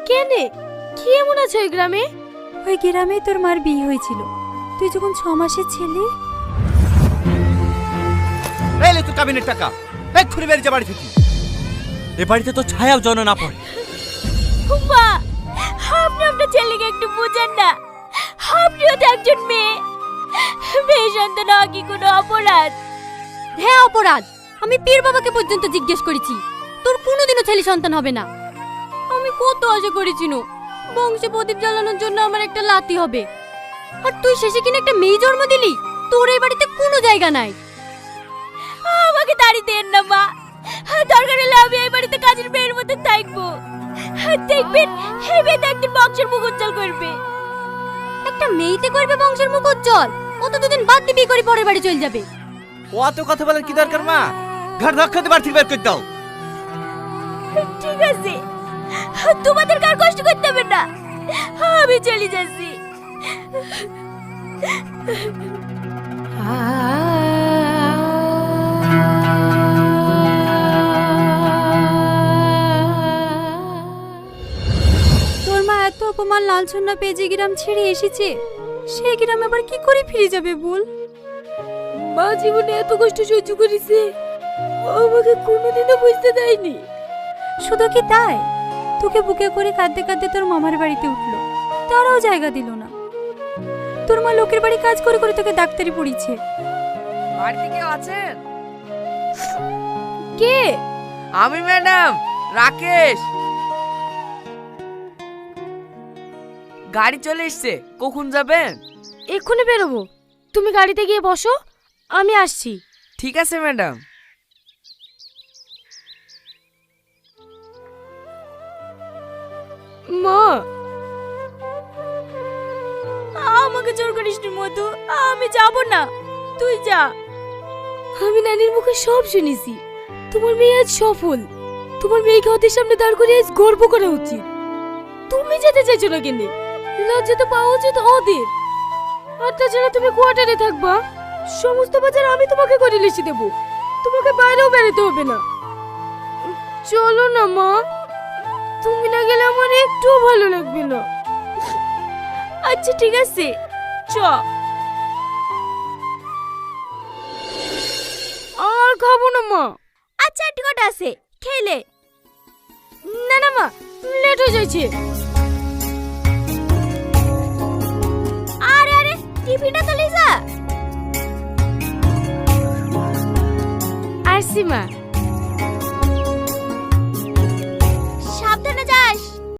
কেনে কি এমন আছে ওই গ্রামে? ওই গ্রামে তোর মার বিয়ে হয়েছিল, তুই যখন 6 মাসের ছেলে। এলে তুই কাবিনের টাকা এক্ষুনি বেরিয়ে যা বাড়ি থেকে। এ বাড়িতে তো ছায়াও যেন না পড়ে। মা, আপনি আপনার ছেলেকে একটু বোঝান না। আপনিও তো একজন মেয়ে, মেয়ে সন্তান হওয়া কি কোনো অপরাধ? হ্যাঁ অপরাধ। আমি পীর বাবাকে পর্যন্ত জিজ্ঞেস করেছি, তোর কোনোদিনও ছেলে সন্তান হবে না। আমি কত আশা করেছিল বংশে প্রদীপ জ্বালানোর জন্য আমার একটা লাতি হবে, আর তুই শেষে কিনা একটা মেয়ে জন্ম দিলি। তোর এই বাড়িতে কোনো জায়গা নাই। আমাকে তাড়ি দেন না মা, দরকার হলে আমি এই বাড়িতে কাজের মেয়ের মতো থাকবো। দেখবেন এই মেয়ে একদিন বংশের মুখ উজ্জ্বল করবে। একটা মেয়েতে করবে বংশের মুখ উজ্জ্বল, ও তো দুদিন বাদ দিয়ে বিয়ে করে পরের বাড়ি চলে যাবে। ও এত কথা বলার কি দরকার মা? ঘর ধাক্কাতে বাড়ি থেকে বের করে দাও। ঠিক আছে, তোমাদের কার কষ্ট করতে হবে না, আমি চলে যাচ্ছি। তোর মা এত অপমান লাঞ্ছনা পেয়ে যে গ্রাম ছেড়ে এসেছে, সেই গ্রামে আবার কি করে ফিরে যাবে বল? মা জীবনে এত কষ্ট সহ্য করেছে, আমাকে কোনোদিনও বুঝতে দেয়নি। শুধু কি তাই, তোকে বুকে করে কাঁদতে কাঁদতে তোর মামার বাড়িতে উঠলো, তারাও জায়গা দিল না। তোর মা লোকের বাড়ি কাজ করে করে তোকে ডাক্তারি পড়িয়েছে। বাড়িতে কেউ আছেন? কে? আমি ম্যাডাম রাকেশ। গাড়ি চলে এসছে, কখন যাবেন? এক্ষুনি বেরোবো, তুমি গাড়িতে গিয়ে বসো, আমি আসছি। ঠিক আছে ম্যাডাম। মা, আমাকে জোর করিস নি মধু, আমি যাব না, তুই যা। আমি নানির মুখে সব শুনেছি, তোমার মেয়ে আজ সফল। তোমার মেয়েকে ওদের সামনে দাঁড় করিয়ে আজ গর্ব করা উচিত। তুমি যেতে চাইছো না কেন? লজ্জা তো পাওয়া উচিত ওদের। আর তাছাড়া তুমি কোয়ার্টারে থাকবা, সমস্ত বাজার আমি তোমাকে করে লিখে দেবো, তোমাকে বাইরেও বেরোতে হবে না। চলো না মা, তুমি না গেলে আমার একটুও ভালো লাগবে না। আচ্ছা ঠিক আছে, চ। আর খাবো না মা। আচ্ছা একটু কটা আছে, খেলে। না না মা, লেট হয়ে যাচ্ছে। আরে আরে, টিফিনটা তো লিজা। আসছি মা।